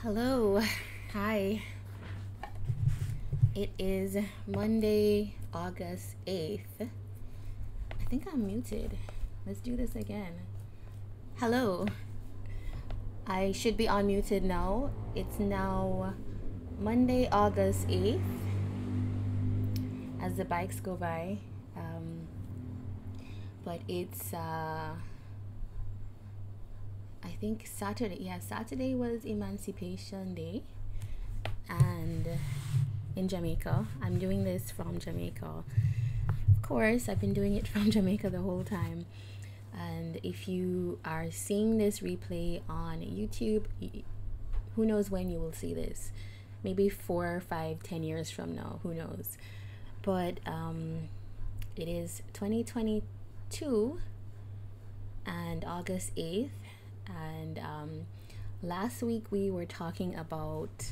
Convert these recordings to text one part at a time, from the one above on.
Hello. Hi. It is Monday, August 8th. I think I'm muted. Let's do this again. Hello. I should be unmuted now. It's now Monday, August 8th as the bikes go by. But it's I think Saturday. Yeah, Saturday was Emancipation Day, and in Jamaica, I'm doing this from Jamaica. Of course, I've been doing it from Jamaica the whole time. And if you are seeing this replay on YouTube, who knows when you will see this? Maybe 4, 5, 10 years from now. Who knows? But it is 2022 and August 8th. And last week we were talking about,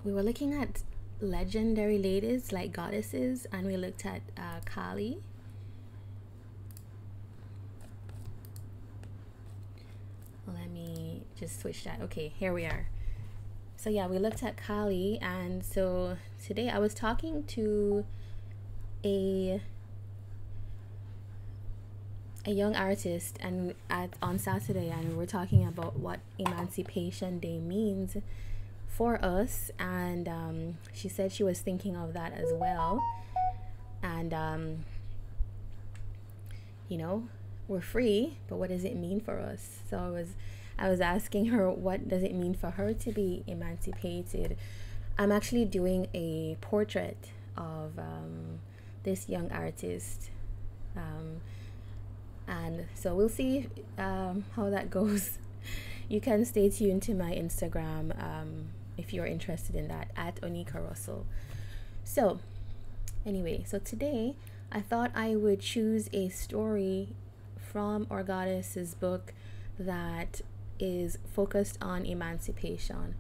we were looking at legendary ladies like goddesses, and we looked at Kali. Let me just switch that. Okay, here we are. So yeah, we looked at Kali, and so today I was talking to a young artist and on Saturday, and we were talking about what Emancipation Day means for us, and she said she was thinking of that as well. And you know, we're free, but what does it mean for us? So I was asking her, what does it mean for her to be emancipated? I'm actually doing a portrait of this young artist, and so we'll see how that goes. You can stay tuned to my Instagram if you're interested in that, at Oneika Russell. So anyway, so today I thought I would choose a story from our goddess's book that is focused on emancipation.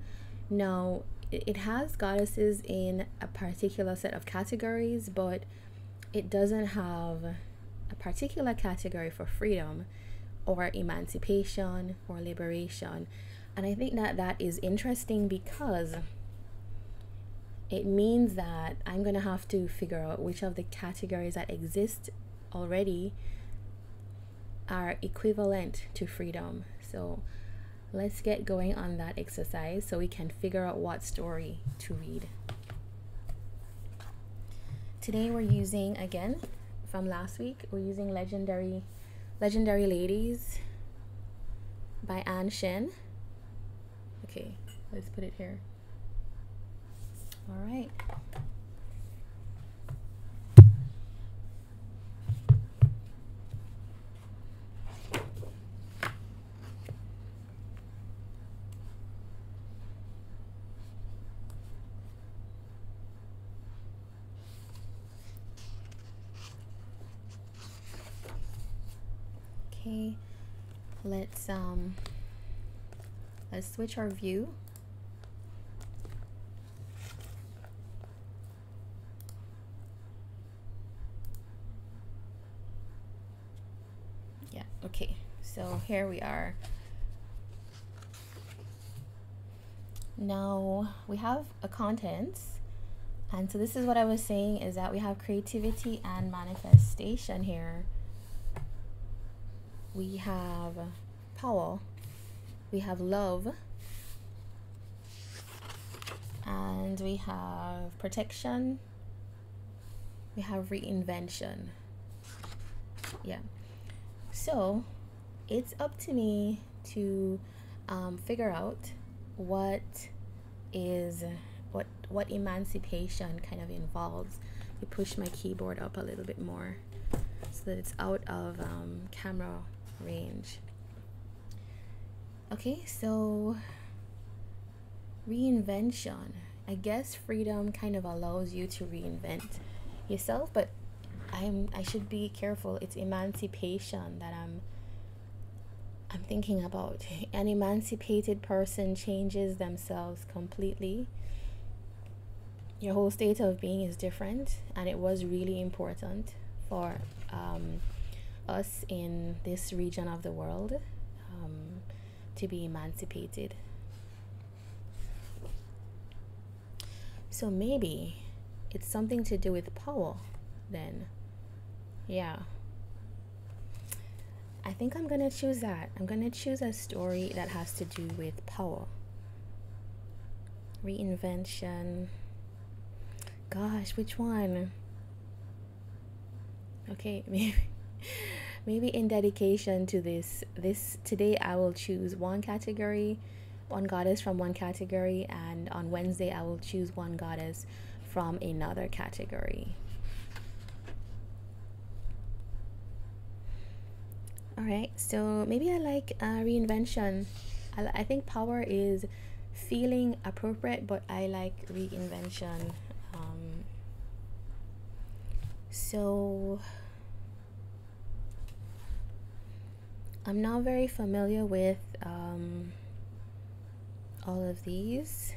Now, it has goddesses in a particular set of categories, but it doesn't have a particular category for freedom or emancipation or liberation. And I think that that is interesting, because it means that I'm going to have to figure out which of the categories that exist already are equivalent to freedom. So let's get going on that exercise so we can figure out what story to read. Today we're using, again, from last week, we're using Legendary Ladies by Anne Shen. Okay, let's put it here. All right. Okay, let's switch our view. Yeah, okay, so here we are. Now we have a contents, and so this is what I was saying, is that we have creativity and manifestation here. We have power, we have love, and we have protection, we have reinvention. Yeah, so it's up to me to figure out what emancipation kind of involves. You push my keyboard up a little bit more so that it's out of camera range. Okay, so reinvention. I guess freedom kind of allows you to reinvent yourself, but I should be careful. It's emancipation that I'm thinking about. An emancipated person changes themselves completely. Your whole state of being is different, and it was really important for us in this region of the world to be emancipated. So maybe it's something to do with power then. Yeah. I think I'm gonna choose that. I'm gonna choose a story that has to do with power. Reinvention. Gosh, which one? Okay, maybe in dedication to this today I will choose one category, one goddess from one category, and on Wednesday I will choose one goddess from another category. All right, so maybe I like reinvention. I think power is feeling appropriate, but I like reinvention. So I'm not very familiar with all of these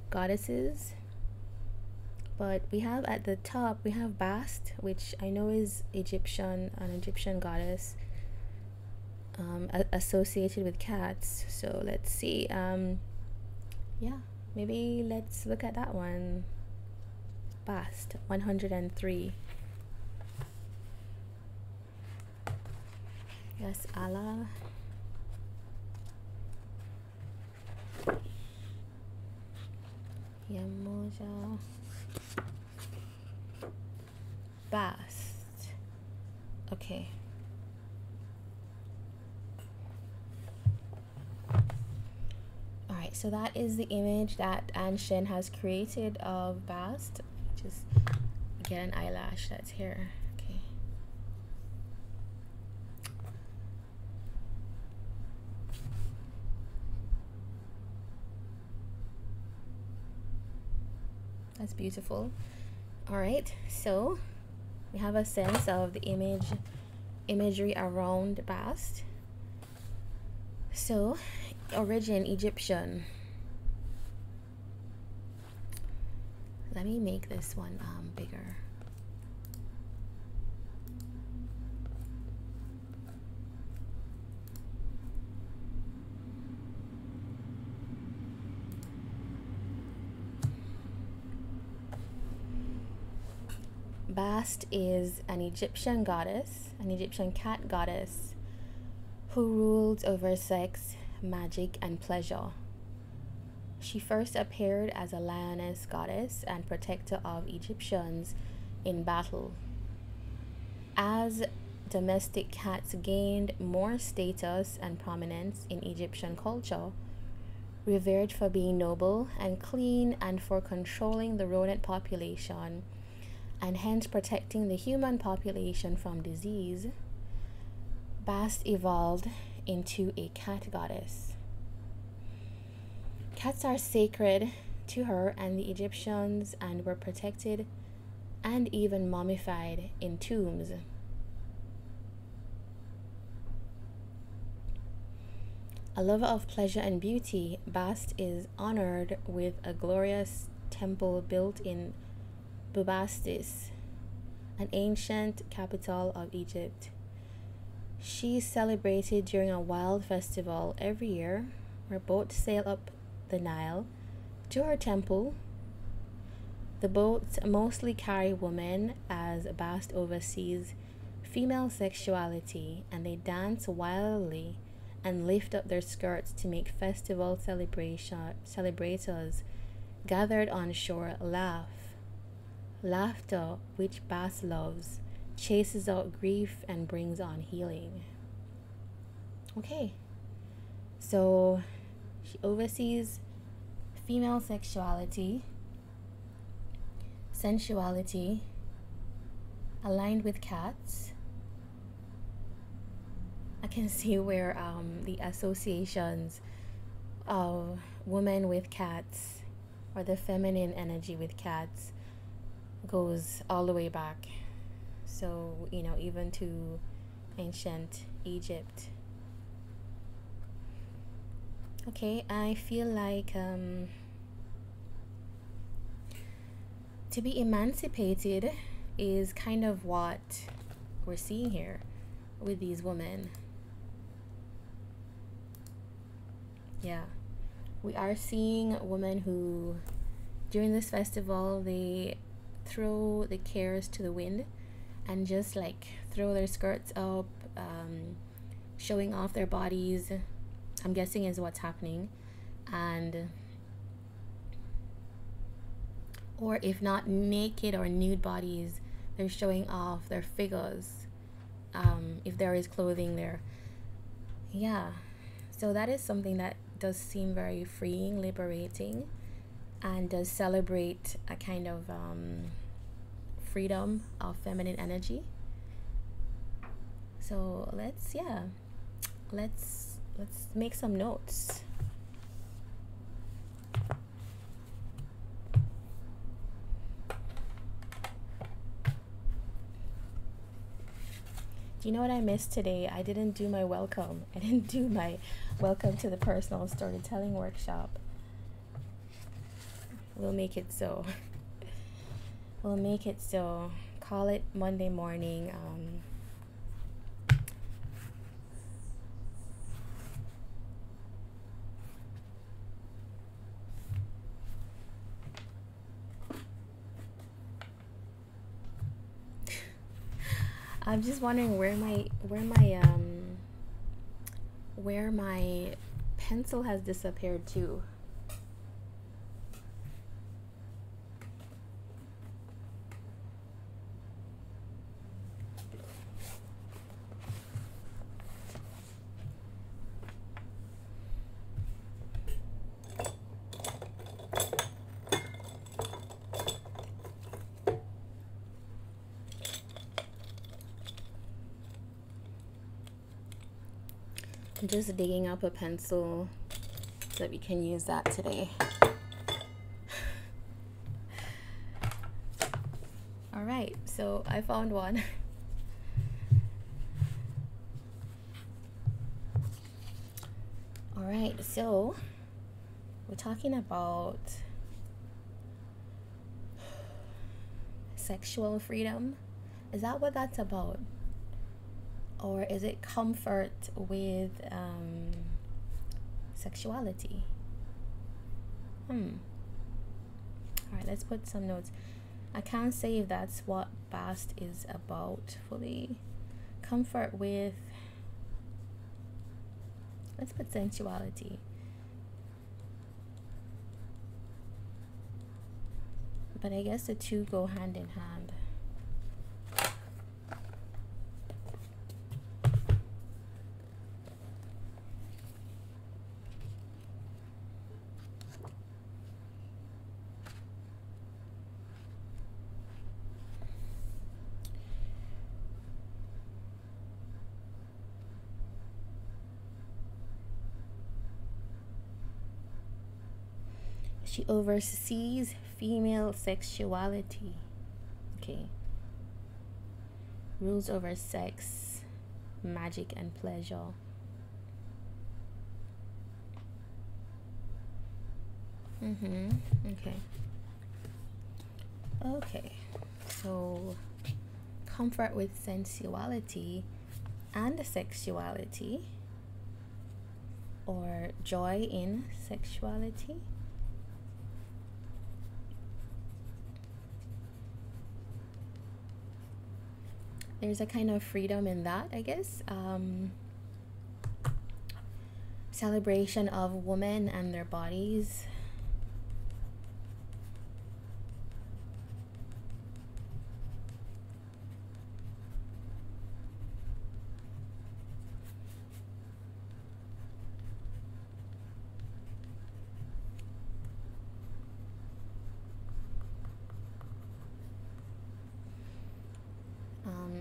goddesses, but we have at the top, we have Bast, which I know is an Egyptian goddess associated with cats. So let's see. Yeah, maybe let's look at that one. Bast 103. Yes, Allah. Yamoja. Bast. Okay. Alright, so that is the image that Anshin has created of Bast. Just get an eyelash that's here. Okay. That's beautiful. All right, so we have a sense of the imagery around Bast. So origin Egyptian. Let me make this one bigger. Bast is an Egyptian goddess, an Egyptian cat goddess who ruled over sex, magic, and pleasure. She first appeared as a lioness goddess and protector of Egyptians in battle. As domestic cats gained more status and prominence in Egyptian culture, revered for being noble and clean and for controlling the rodent population, and hence protecting the human population from disease, Bast evolved into a cat goddess. Cats are sacred to her and the Egyptians and were protected and even mummified in tombs. A lover of pleasure and beauty, Bast is honored with a glorious temple built in Bubastis, an ancient capital of Egypt. She is celebrated during a wild festival every year where boats sail up the Nile to her temple. The boats mostly carry women as Bast oversees female sexuality, and they dance wildly and lift up their skirts to make festival celebrators gathered on shore laugh. Laughter, which Bast loves, chases out grief and brings on healing. Okay, so she oversees female sexuality, sensuality, aligned with cats. I can see where the associations of women with cats or the feminine energy with cats goes all the way back. So, you know, even to ancient Egypt. Okay, I feel like to be emancipated is kind of what we're seeing here with these women. Yeah, we are seeing women who, during this festival, they throw the cares to the wind and just like throw their skirts up, showing off their bodies. I'm guessing is what's happening, and or if not naked or nude bodies, they're showing off their figures. If there is clothing there, yeah. So that is something that does seem very freeing, liberating, and does celebrate a kind of freedom of feminine energy. So let's make some notes. Do you know what I missed today? I didn't do my welcome. I didn't do my welcome to the personal storytelling workshop. We'll make it so. We'll make it so. Call it Monday morning. I'm just wondering where my pencil has disappeared to. I'm just digging up a pencil so that we can use that today. All right, so I found one. All right, so we're talking about sexual freedom. Is that what that's about? Or is it comfort with sexuality? All right, let's put some notes. I can't say if that's what Bast is about fully. Comfort with, let's put sensuality. But I guess the two go hand in hand. She oversees female sexuality. Okay. Rules over sex, magic, and pleasure. Okay. Okay. So, comfort with sensuality and sexuality, or joy in sexuality. There's a kind of freedom in that, I guess. Celebration of women and their bodies.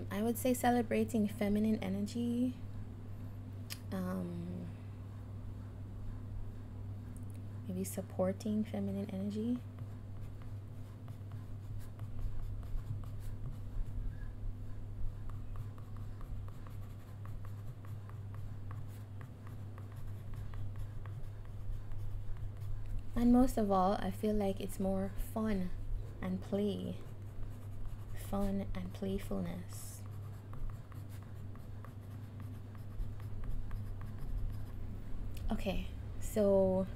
I would say celebrating feminine energy. Maybe supporting feminine energy. And most of all, I feel like it's more fun and play. Fun and playfulness. Okay, So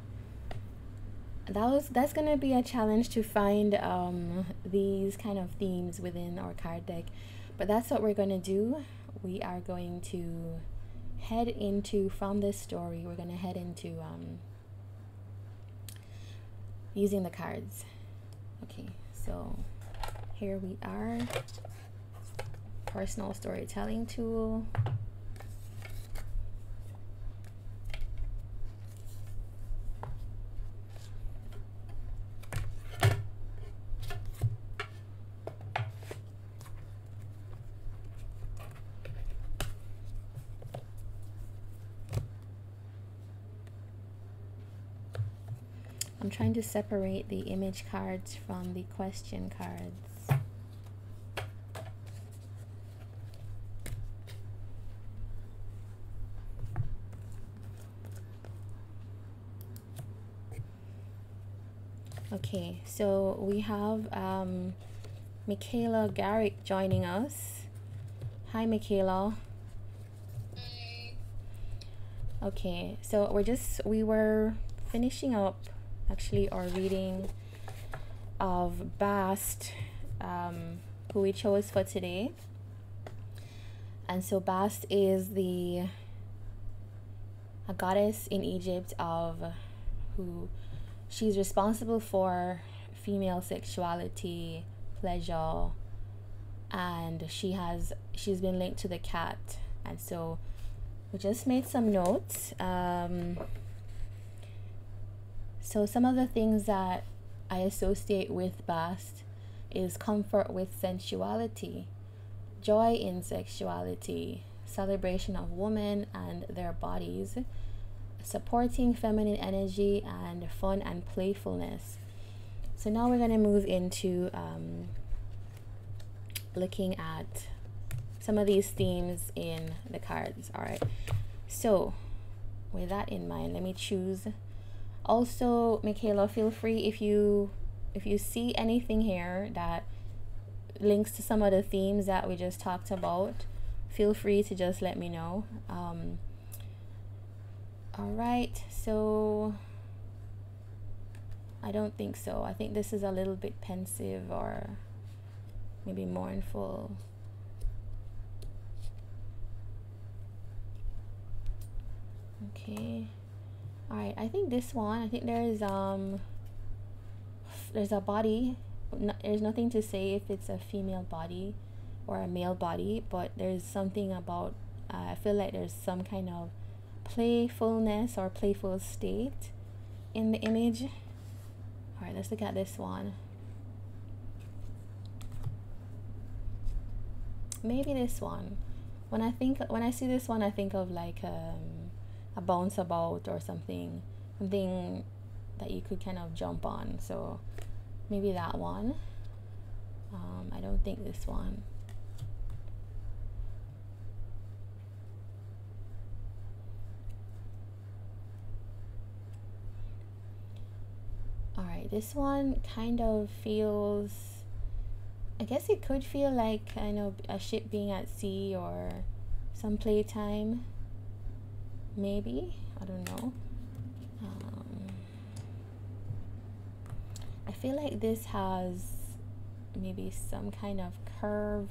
that's gonna be a challenge to find these kind of themes within our card deck, but that's what we're gonna do. We are going to head into, from this story, we're gonna head into using the cards. Okay, so here we are, personal storytelling tool. I'm trying to separate the image cards from the question cards. Okay, so we have Michaela Garrick joining us. Hi, Michaela. Hi. Okay, so we were finishing up actually our reading of Bast, who we chose for today. And so Bast is a goddess in Egypt of who she's responsible for female sexuality, pleasure, and she's been linked to the cat. And so we just made some notes. So some of the things that I associate with Bast is comfort with sensuality, joy in sexuality, celebration of women and their bodies, supporting feminine energy, and fun and playfulness. So now we're going to move into looking at some of these themes in the cards. All right, so with that in mind, let me choose. Also, Michaela, feel free if you see anything here that links to some of the themes that we just talked about, feel free to just let me know. All right, so I don't think so. I think this is a little bit pensive or maybe mournful. Okay. All right, I think this one, I think there's a body. There's nothing to say if it's a female body or a male body, but there's something about I feel like there's some kind of playfulness or playful state in the image. All right, let's look at this one. Maybe this one. When I see this one, I think of like a bounce about or something that you could kind of jump on. So maybe that one. I don't think this one. All right, this one kind of feels, I guess it could feel like kind of a ship being at sea or some playtime. Maybe, I don't know. I feel like this has maybe some kind of curve.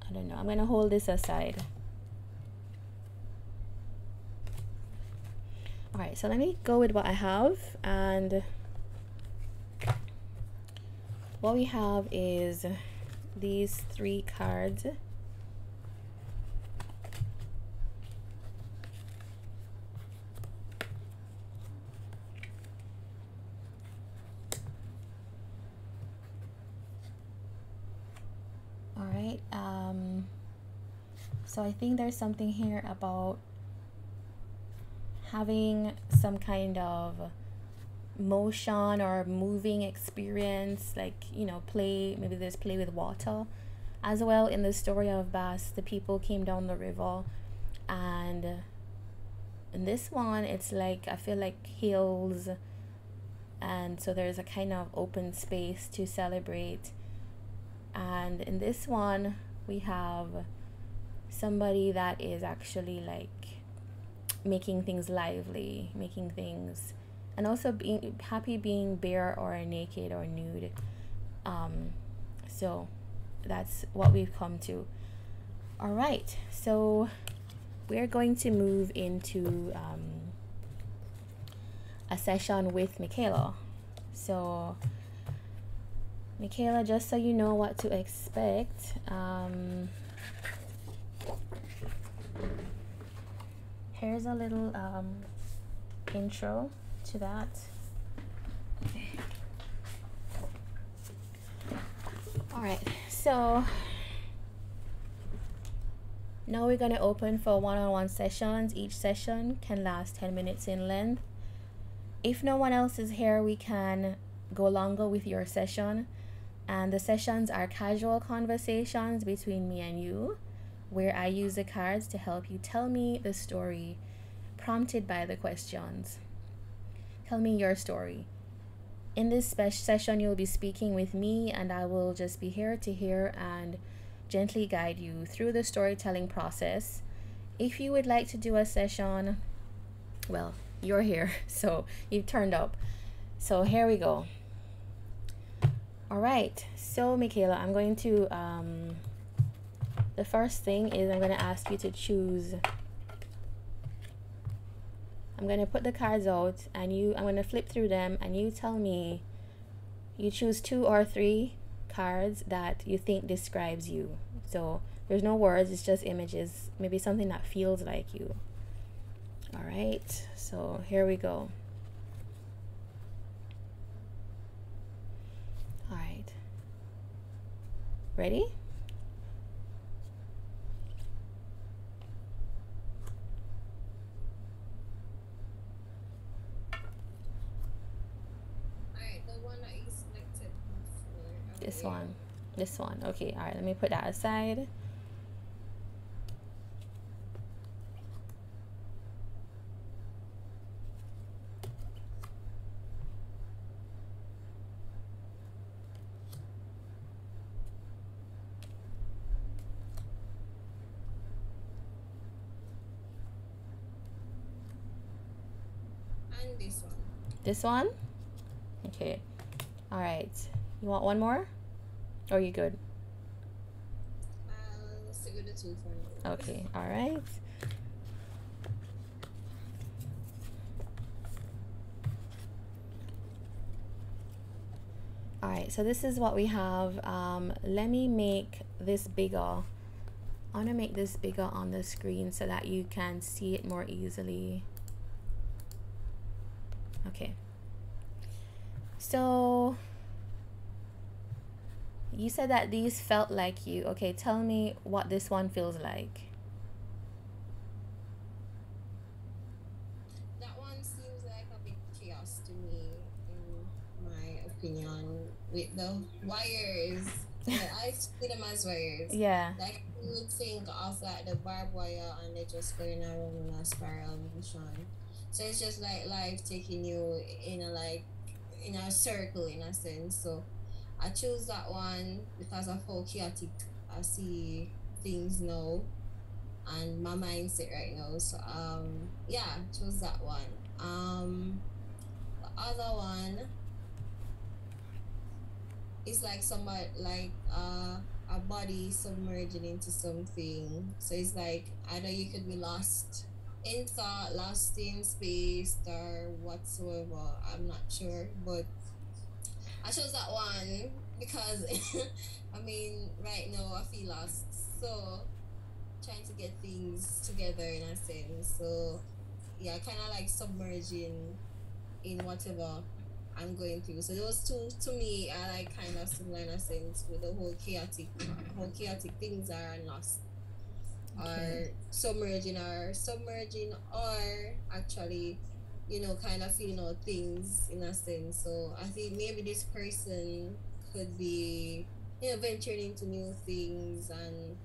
I don't know. I'm gonna hold this aside. All right, so let me go with what I have, and what we have is these 3 cards. All right, so I think there's something here about having some kind of motion or moving experience, like, you know, play. Maybe there's play with water as well. In the story of Bast, the people came down the river, and in this one it's like, I feel like hills, and so there's a kind of open space to celebrate. And in this one we have somebody that is actually like making things lively, making things, and also being happy being bare or naked or nude. So that's what we've come to. All right, so we're going to move into a session with Michaela. So Michaela, just so you know what to expect, here's a little intro to that. Okay. All right, so now we're going to open for one-on-one sessions. Each session can last 10 minutes in length. If no one else is here, we can go longer with your session. And the sessions are casual conversations between me and you, where I use the cards to help you tell me the story prompted by the questions. Tell me your story. In this session, you'll be speaking with me, and I will just be here to hear and gently guide you through the storytelling process. If you would like to do a session, well, you're here, so you've turned up. So here we go. All right, so Michaela, I'm going to the first thing is I'm going to ask you to choose. I'm going to put the cards out, and I'm going to flip through them, and you tell me, you choose 2 or 3 cards that you think describes you. So there's no words, it's just images, maybe something that feels like you. All right, so here we go. All right, ready? Alright, the one that you selected before. This one. Okay, all right, let me put that aside. And this one. This one? Okay. All right. You want one more? Or are you good? Let's stick with the 2 for now. Okay. All right. All right. So this is what we have. Let me make this bigger. I want to make this bigger on the screen so that you can see it more easily. Okay. So you said that these felt like you. Okay, tell me what this one feels like. That one seems like a bit chaos to me, in my opinion, with the wires. Yeah, I see them as wires. Yeah. Like you would think of like the barbed wire, and they're just going around in a spiral motion. So it's just like life taking you in a circle in a sense. So I chose that one because of how chaotic I see things now and my mindset right now. So yeah, chose that one. The other one is like somewhat like a body submerging into something. So it's like either you could be lost in thought, lost in space, or whatsoever. I'm not sure, but I chose that one because I mean, right now I feel lost. So trying to get things together in a sense. So yeah, kind of like submerging in whatever I'm going through. So those two to me are like kind of similar in a sense with the whole chaotic things are and lost. Or submerging or actually, kind of feeling out things in a sense. So I think maybe this person could be, venturing into new things and,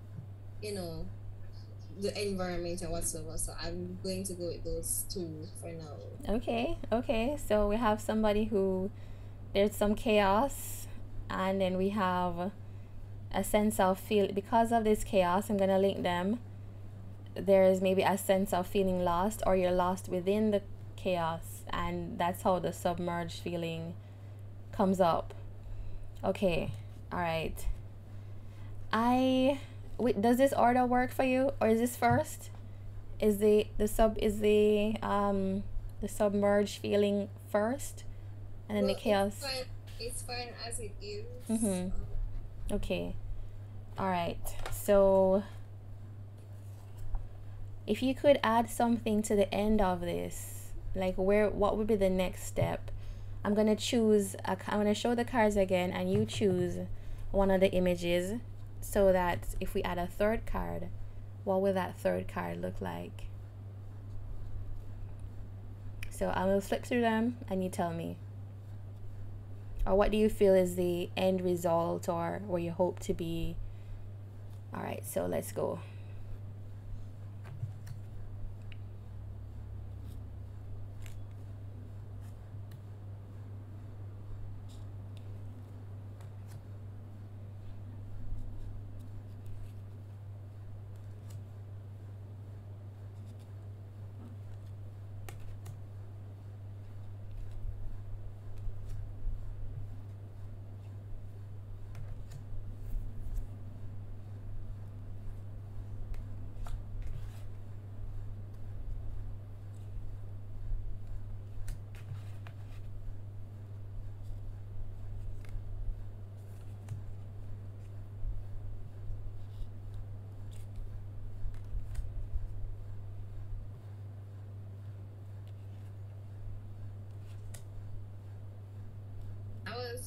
the environment or whatsoever. So I'm going to go with those 2 for now. Okay. So we have somebody who there's some chaos, and then we have a sense of feel. Because of this chaos, I'm gonna link them. there's maybe a sense of feeling lost, or you're lost within the chaos, and that's how the submerged feeling comes up. Okay, all right. Wait, does this order work for you, or is this first? Is the submerged feeling first, and then the Well, chaos? it's fine as it is. Mm-hmm. Okay. All right. So if you could add something to the end of this, like what would be the next step? I'm gonna show the cards again, and you choose one of the images, so that if we add a third card, what will that third card look like? So I will flip through them, and you tell me. Or what do you feel is the end result, or where you hope to be? All right, so let's go.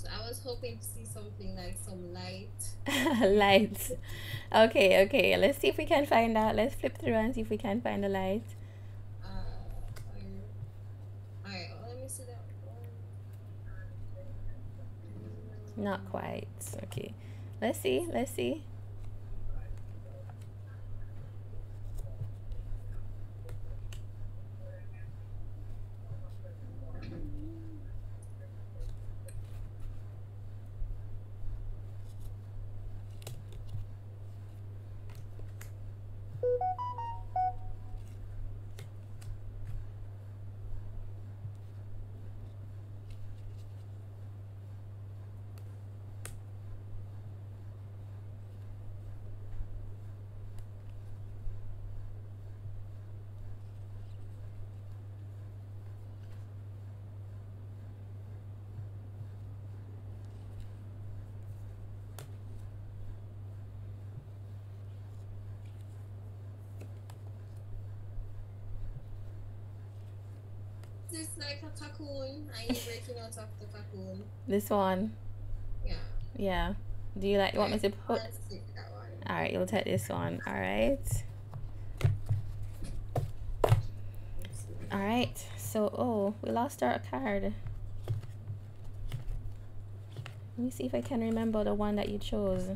I was hoping to see something like some light. Lights. Okay, okay. Let's see if we can find that. Let's flip through and see if we can find the light. Alright, well, let me see that one. Not quite. Okay. Let's see. Let's see. It's like a cocoon, and you're breaking out of the cocoon. This one. Yeah. Yeah. Do you want me to put? Let's take that one. All right, you'll take this one. All right. All right. So, we lost our card. Let me see if I can remember the one that you chose.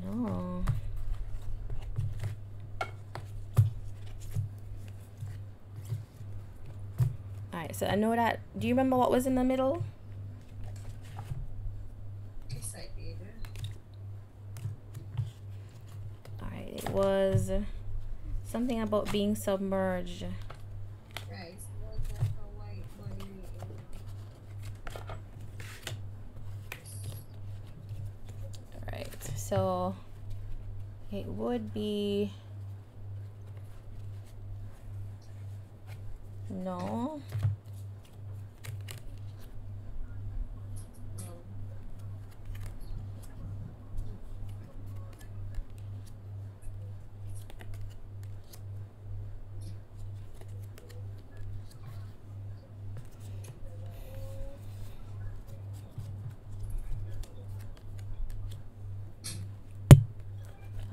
No. Alright, so I know that. Do you remember what was in the middle? Yes, I did. Alright, it was something about being submerged. Right, so it was like a white body. Alright, so it would be. No.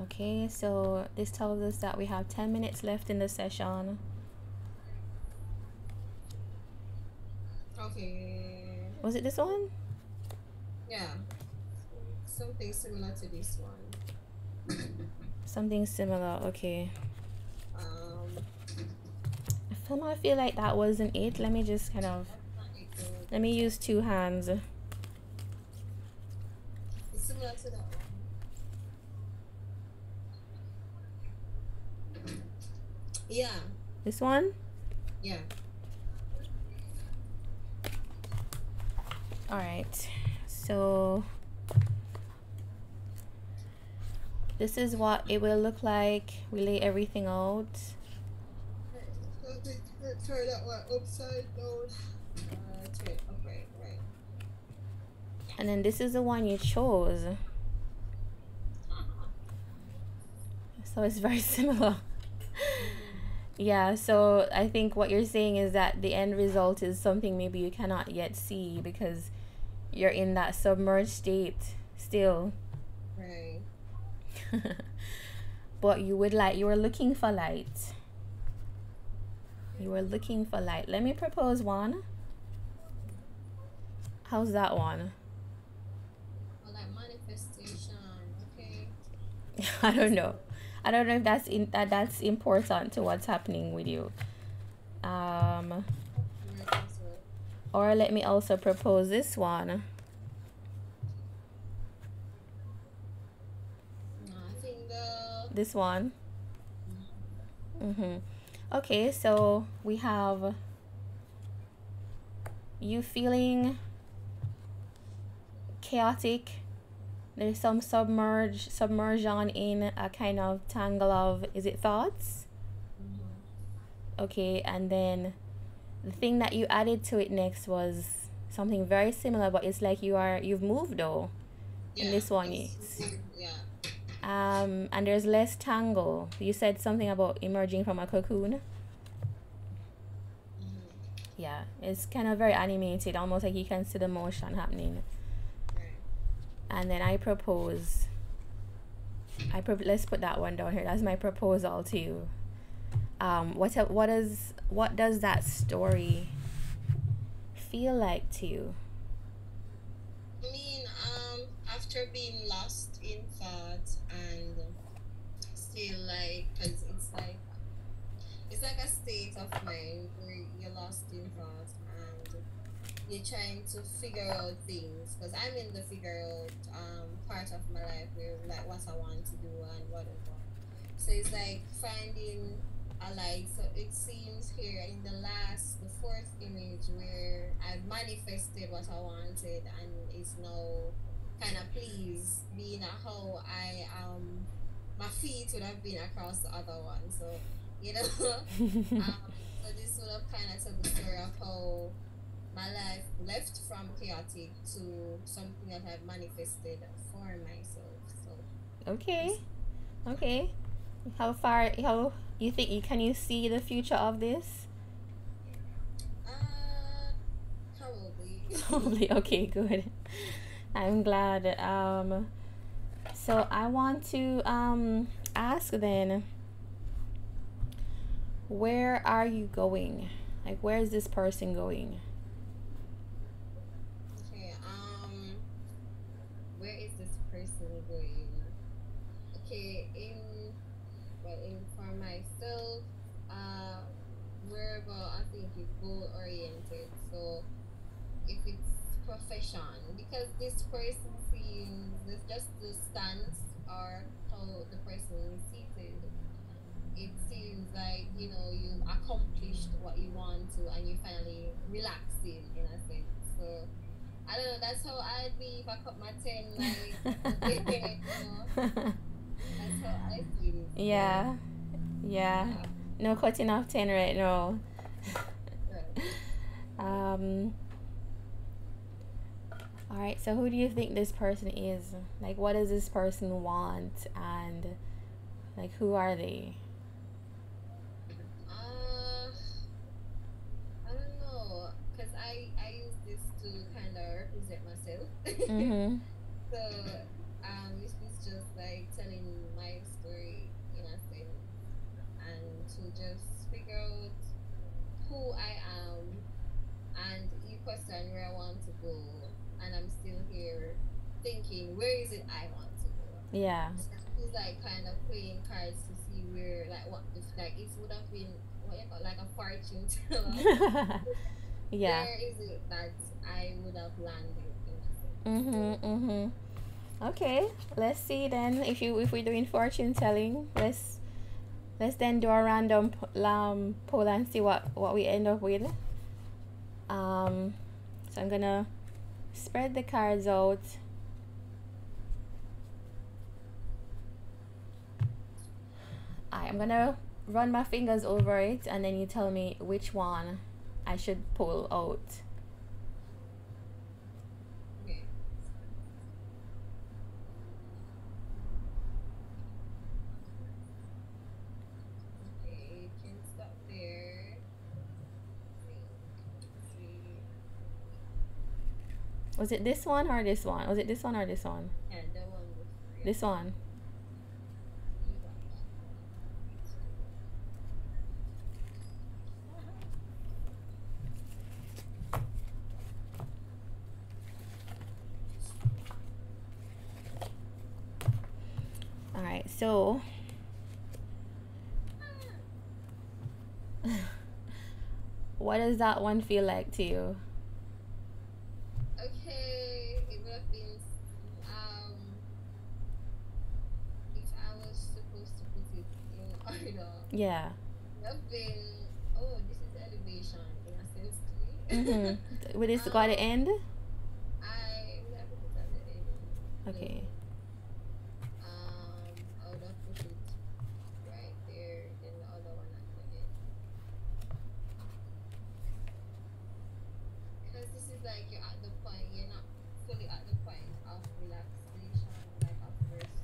Okay, so this tells us that we have 10 minutes left in the session. Okay. Was it this one? Yeah. Something similar to this one. Something similar, okay. Um, I feel like that wasn't it. Let me just kind of, let me use two hands. that one. Yeah, This one? yeah. All right. So this is what it will look like. We lay everything out. Turn that one upside down. Turn it upright, right. And then this is the one you chose. So it's very similar. Mm-hmm. Yeah, so I think what you're saying is that the end result is something maybe you cannot yet see because you're in that submerged state still. Right. But you were looking for light. You were looking for light. Let me propose one. How's that one? Well, like manifestation, okay? I don't know. I don't know if that's important to what's happening with you. Um, Work as well. or let me also propose this one. No, I think the. This one. Mhm. Mhm. Okay, so we have you feeling chaotic. There's some submersion in a kind of tangle of, is it thoughts? Mhm. Okay, and then the thing that you added to it next was something very similar, but it's like you've moved though. In Yeah, this one, it's yes. yeah. And there's less tangle. You said something about emerging from a cocoon. Mhm. Yeah, it's kind of very animated, almost like you can see the motion happening. Right. And then I propose. Let's put that one down here. That's my proposal to you. What does that story feel like to you? I mean, after being lost in thought and still like, cause it's like a state of mind where you're lost in thought and you're trying to figure out things. Cause I'm in the figure out part of my life where like what I want to do and whatever. So it's like finding a light. So it seems here in the fourth image where I've manifested what I wanted and it's now kind of pleased being at how my feet would have been across the other one. So, you know, so this would have kind of told the story of how my life left from chaotic to something that I've manifested for myself. So, Okay, it's, okay. How you think you can you see the future of this? uh, probably. Probably. Okay, good. I'm glad. So I want to ask then, where are you going? Like, where is this person going? Okay, where is this person going? Okay, for myself, uh, wherever I think is goal oriented. So if it's profession, because this person seems this just the stance or how the person is seated, it seems like you've accomplished what you want to and you finally relaxing in a sense. So I don't know, that's how I'd be if I cut my 10, like, okay, that's how I see this. So Yeah, yeah. yeah, No cutting off 10 right now. right. Um, all right, so who do you think this person is? Like, what does this person want? And, like, who are they? uh I don't know, because I use this to kind of represent myself. Mm-hmm. So it's just like telling my story in a sense, and to just figure out who I am, and you question where I want to go, and I'm still here thinking where is it I want to go. Yeah. So it's like kind of playing cards to see where, like, what if like it would have been what you call like a fortune teller. Yeah. Where is it that I would have landed in a sense? So Mm-hmm. Mm-hmm. Okay, let's see then if we're doing fortune telling. Let's then do a random poll and see what we end up with. So I'm gonna spread the cards out. I'm gonna run my fingers over it, and then you tell me which one I should pull out. Okay. Okay, can stop there. See. Was it this one or this one? Was it this one or this one? And the one before. Yeah. This one. You got that one. All right, so what does that one feel like to you? Okay, it would have been if I was supposed to put it in order, Yeah. it would have been, oh, this is elevation in a sense to me. Mm-hmm. Would this got to end? I would have put it at the end. Okay. I would have put it right there, then the other one at the end. Because this is like you're at the point, you're not fully at the point of relaxation, like at first.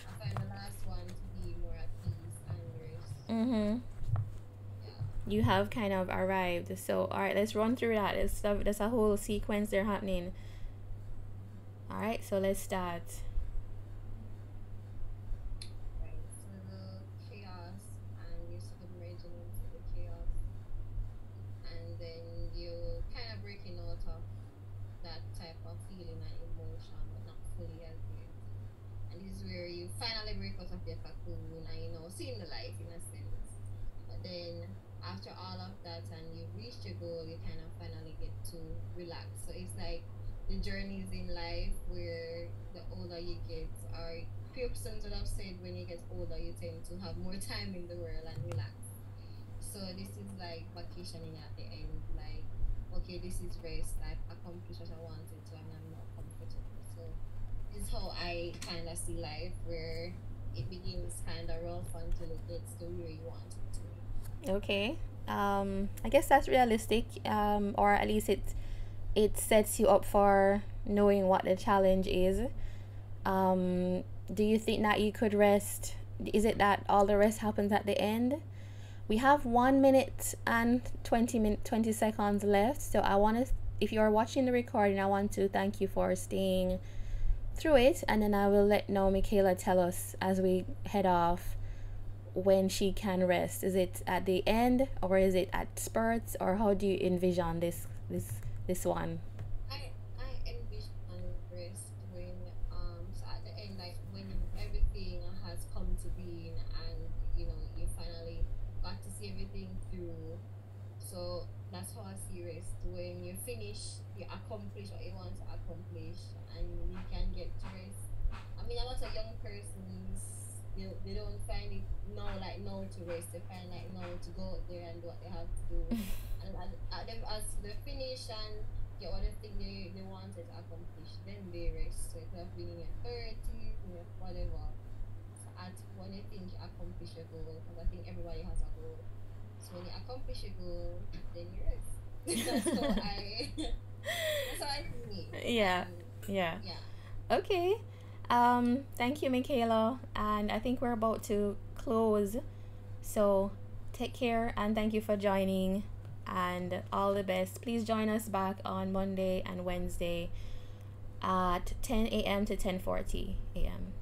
I find the last one to be more at peace and rest. Mm-hmm. Yeah. You have kind of arrived. So, all right, let's run through that. There's a whole sequence there happening. All right, so let's start. Right. So the chaos, and you're submerging into the chaos, and then you kind of breaking out of that type of feeling and emotion, but not fully as yet. And this is where you finally break out of your cocoon and seeing the light in a sense. But then after all of that and you've reached your goal, you kind of finally get to relax. So it's like the journeys in life where the older you get, or persons would have said when you get older, you tend to have more time in the world and relax. So this is like vacationing at the end, like, okay, this is rest, I've accomplished what I wanted to, and I'm not comfortable. So this is how I kind of see life, where it begins kind of rough until it gets to where you want it to be. Okay. I guess that's realistic. Or at least it sets you up for knowing what the challenge is. Do you think that you could rest? Is it that all the rest happens at the end? We have 1 minute and 20 seconds left. So I want to, if you're watching the recording, I want to thank you for staying through it, and then I will let Michaela tell us as we head off when she can rest. Is it at the end, or is it at spurts, or how do you envision this one? I envision rest when so at the end, like when everything has come to being, and you finally got to see everything through. So that's how I see rest. When you finish, you accomplish what you want to accomplish, and you can get to rest. I mean, a lot of young persons, they don't find it now to rest. They find like now to go out there and do what they have to do. And at them as they finish and get what they think they wanted to accomplish, then they rest. So it could have been in your 30s, in your whatever. So at when you think you accomplish your goal, because I think everybody has a goal. So when you accomplish your goal, then you rest. That's how I that's how I see it. Yeah. And Yeah. yeah. Okay. Thank you, Michaela. And I think we're about to close. So take care and thank you for joining, and all the best. Please join us back on Monday and Wednesday at 10 a.m. to 10:40 a.m.